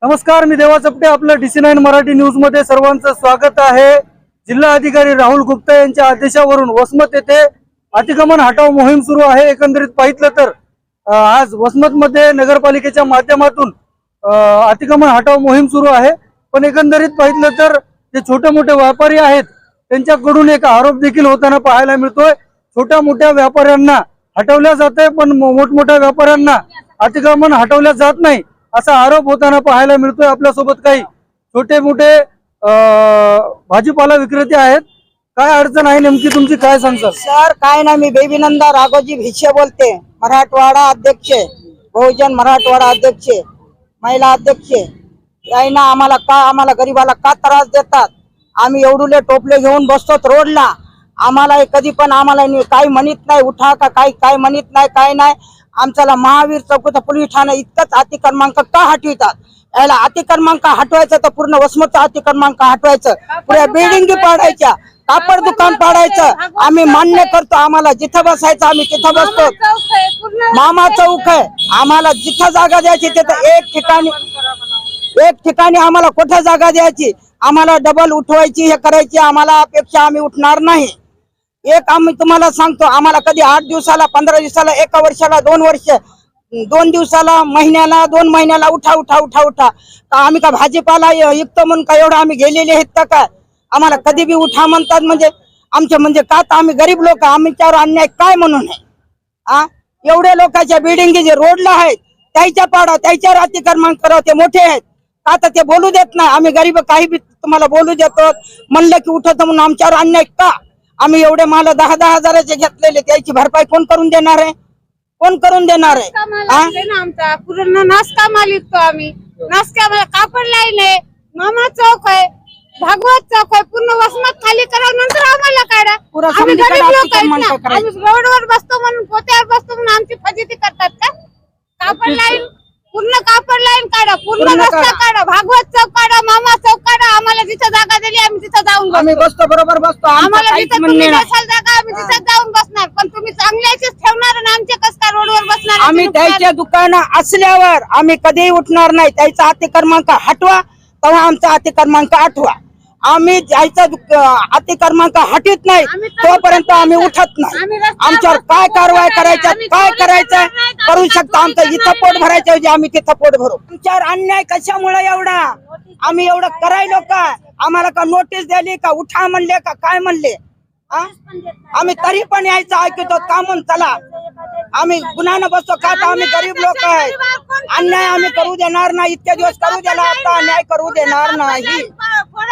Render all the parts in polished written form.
नमस्कार, मी देवा चपटे. आपलं DC9 मराठी न्यूज मध्ये सर्वांचं स्वागत आहे. जिल्हा अधिकारी राहुल गुप्ता यांच्या आदेशावरून वसमत येथे अतिक्रमण हटाव मोहीम सुरू आहे. एकंदरीत पाहिलं तर आज वसमत मध्ये नगरपालिकेच्या माध्यमातून अतिक्रमण हटाव मोहीम सुरू आहे. पण एकंदरीत पाहिलं तर जे छोटे मोठे व्यापारी आहेत त्यांच्याकडून एक आरोप देखील होताना पाहायला मिळतोय. छोट्या मोठ्या व्यापाऱ्यांना हटवल्या जाते, पण मोठमोठ्या व्यापाऱ्यांना अतिक्रमण हटवल्या जात नाही असा आरोप होताना पाहायला मिळतोय. आपल्यासोबत काही छोटे मोठे भाजीपाला विक्रेते आहेत. काय अडचण आहे नेमकी तुमची, काय सांगतात? सर काय ना, मी बेबीनंदा राघोजी भिशे बोलते. मराठवाडा अध्यक्ष, बहुजन मराठवाडा अध्यक्ष, महिला अध्यक्ष. यायना आम्हाला गरीबाला का त्रास देतात? आम्ही एवढुले टोपले घेऊन बसतो रोडला. आम्हाला कधी पण आम्हाला काही म्हणत नाही, उठा का काय म्हणत नाही, काय नाही. आमच्याला महावीर चौकाचं पोलीस ठाणे इतकंच अतिक्रमांक का हटवितात? याला अतिक्रमांक हटवायचं तर पूर्ण वसमतचं अतिक्रमांक हटवायचं, पुऱ्या बिल्डिंगी पाडायच्या, कापड दुकान पाडायचं. आम्ही मान्य करतो, आम्हाला जिथं बसायचं आम्ही तिथं बसतो. मामा चौक आहे, आम्हाला जिथं जागा द्यायची तिथं एक ठिकाणी आम्हाला कुठं जागा द्यायची, आम्हाला डबल उठवायची, हे करायची आम्हाला अपेक्षा. आम्ही उठणार नाही. एक आम्ही तुम्हाला सांगतो, आम्हाला कधी 8 दिवसाला, 15 दिवसाला, 1 वर्षाला, 2 वर्ष, 2 दिवसाला, महिन्याला, 2 महिन्याला उठा उठा उठा उठा. आम्ही का भाजीपाला युक्त म्हणून का एवढं आम्ही गेलेले आहेत का काय? आम्हाला कधी बी उठा म्हणतात म्हणजे आमचे म्हणजे का? तर आम्ही गरीब लोक, आमच्यावर अन्याय काय म्हणून आहे? एवढ्या लोकांच्या बिल्डिंगी जे रोडला आहेत त्याच्या पाडा, त्याच्यावर अतिक्रमण करावं. ते मोठे आहेत का? तर ते बोलू देत नाही. आम्ही गरीब काही बी तुम्हाला बोलू देतो म्हणलं की उठत, म्हणून आमच्यावर अन्याय का? आम्ही एवढे माल 10-10 हजाराचे घेतलेले, त्याची भरपाई कोण करून देणार आहे? कोण करून देणार आहे? आमचा पूर्ण नाश का माल विकतो आम्ही. नाश का मला कापड लाईन आहे, मामा चौक आहे, भागवत चौक आहे, पूर्ण वसमत खाली करा, नंतर आम्हाला काढा. आम्ही गरीब लोक आहेत ना, आम्ही रोडवर बसतो म्हणून, पोत्यावर बसतो म्हणून आमची फजिती करतात का? कापड लाईन, पूर्ण कापड लाईन काढा, पूर्ण रस्ता काढा, भागवत चौक काढा, मामा चौक काढा. आम्हाला जिथं जागा दिली आम्ही तिथं जाऊन आम्ही बसतो, बरोबर बसतो. आम्हाला जिथं तुम्ही देसाल जागा आम्ही तिथं जाऊन बसणार. पण तुम्ही चांगल्याचेच ठेवणार आणि आमचे कस काय रोडवर बसणार? आम्ही त्याच्या दुकानं असल्यावर आम्ही कधीही उठणार नाही. त्याचा अतिक्रमांक हटवा, तेव्हा आमचा अतिक्रमांक आठवा. आम्ही ज्याचा अतिक्रमांक हटत नाही तोपर्यंत आम्ही उठत नाही. आमच्यावर काय कारवाई करायचं, काय करायचं करू शकता. आमचं इथं पोट भरायचं जे आम्ही तिथं पोट भरू. आमच्यावर अन्याय कशामुळे एवढा? आम्ही एवढं करायलो का? आम्हाला का नोटीस दिली का? उठा म्हणले का काय म्हणले? आम्ही तरी पण यायचं ऐकतो का? म्हणून चला आम्ही गुन्ह्यानं बसतो का? तर आम्ही गरीब लोक आहे. अन्याय आम्ही करू देणार नाही. इतके दिवस करू दिला, आता अन्याय करू देणार नाही.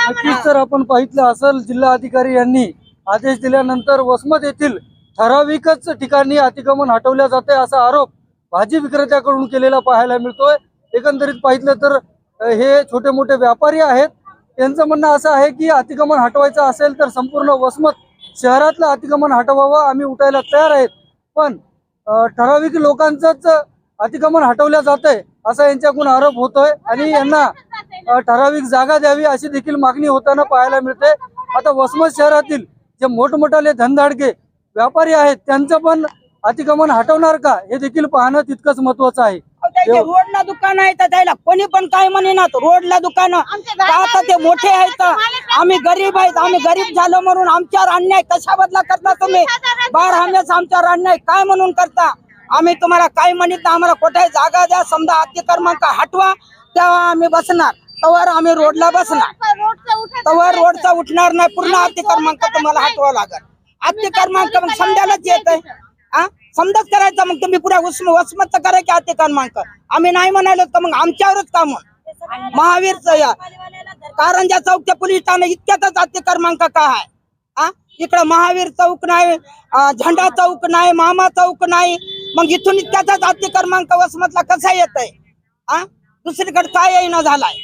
नक्कीच तर आपण पाहिलं असेल, जिल्हा अधिकारी यांनी आदेश दिल्यानंतर वसमत येथील ठराविकच ठिकाणी अतिक्रमण हटवल्या जाते असा आरोप भाजी विक्रेत्याकडून केलेला पाहायला मिळतोय. एकंदरीत पाहिलं तर हे छोटे मोठे व्यापारी आहेत. त्यांचं म्हणणं असं आहे की अतिक्रमण हटवायचं असेल तर संपूर्ण वसमत शहरातलं अतिक्रमण हटवावं, आम्ही उठायला तयार आहेत. पण ठराविक लोकांचंच अतिक्रमण हटवल्या जातंय असा यांच्याकडून आरोप होतोय आणि यांना ठराविक जागा द्यावी अशी देखील मागणी होताना पाहायला मिळते. आता वसमत शहरातील जे मोठमोठाले धनधाडके व्यापारी आहेत त्यांचं पण अतिक्रमण हटवणार का हे देखील पाहणं तितकंच महत्वाचं आहे. रोडला दुकान आहे तर त्याला कोणी पण काय म्हणेनात. रोडला दुकान आता ते मोठे आहेत, आम्ही गरीब आहेत. आम्ही गरीब झालो म्हणून आमच्यावर अन्याय कशा बदला करता तुम्ही? 12 हमेस आमच्यावर अन्याय काय म्हणून करता? आम्ही तुम्हाला काय म्हणत, आम्हाला कुठे जागा द्या, समजा अतिक्रमांक हटवा, तेव्हा आम्ही बसणार. तवर आम्ही रोडला बसणार, तवर रोडचा उठणार नाही. पूर्ण अतिक्रमांक तुम्हाला हटवा लागेल. अतिक्रमांक मग समजायलाच येत आहे. समजत करायचं, मग तुम्ही पुऱ्या वसमतचं करा की अतिक्रमांक? आम्ही नाही म्हणालो तर मग आमच्यावरच काम. महावीरचं या कारंजा चौकच्या पोलीस ठाणे इतक्यातच अतिक्रमांक का आहे? इकडं महावीर चौक नाही, झेंडा चौक नाही, मामा चौक नाही, मग इथून इतक्यातच अतिक्रमांक वसमतला कसा येत आहे? दुसरीकडे काय येईना झालाय?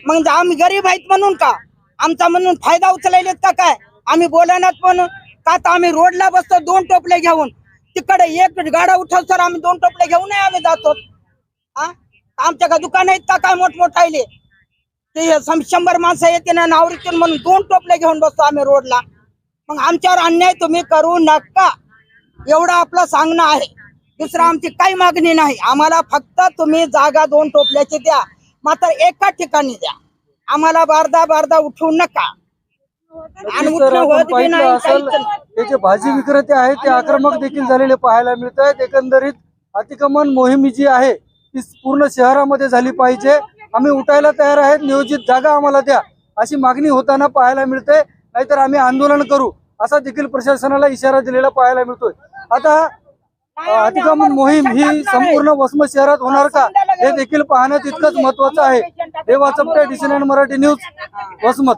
म्हणजे आम्ही गरीब आहेत म्हणून का? आमचा म्हणून फायदा उचलायलेत का काय? आम्ही बोलण्यात पण का? तर आम्ही रोडला बसतो 2 टोपले घेऊन, तिकडे एक गाडा उठव सर आम्ही 2 टोपले घेऊन आम्ही जातो. आमच्या का दुकान आहेत का काय मोठमोठाले? ते 100 माणसं येते ना नावरीतून म्हणून 2 टोपले घेऊन बसतो आम्ही रोडला. मग आमच्यावर अन्याय तुम्ही करू नका एवढं आपलं सांगणं आहे. दुसरं आमची काही मागणी नाही. आम्हाला फक्त तुम्ही जागा 2 टोपल्याची द्या. मात्र एका ठिकाणी द्या, आम्हाला बारदा उठवू नका. आणि नक्कीच तर उठणं आपण होत बी पाहिलं नाही, असेल काहीच नाही. हे जे भाजी विक्रेते आहेत ते आक्रमक देखील झालेले पाहायला मिळत आहेत. एकंदरीत अतिक्रमण मोहीम जी आहे ती पूर्ण शहरामध्ये झाली पाहिजे. आम्ही उठायला तयार आहेत, नियोजित जागा आम्हाला द्या अशी मागणी होताना पाहायला मिळते. नाहीतर आम्ही आंदोलन करू असा देखील प्रशासनाला इशारा दिलेला पाहायला मिळतोय. आता अतिक्रमण मोहीम ही संपूर्ण वसमत शहरात होणार का हे देखील पाहणं तितकंच महत्वाचं आहे. देवा चपटे, DC9 मराठी न्यूज, वसमत.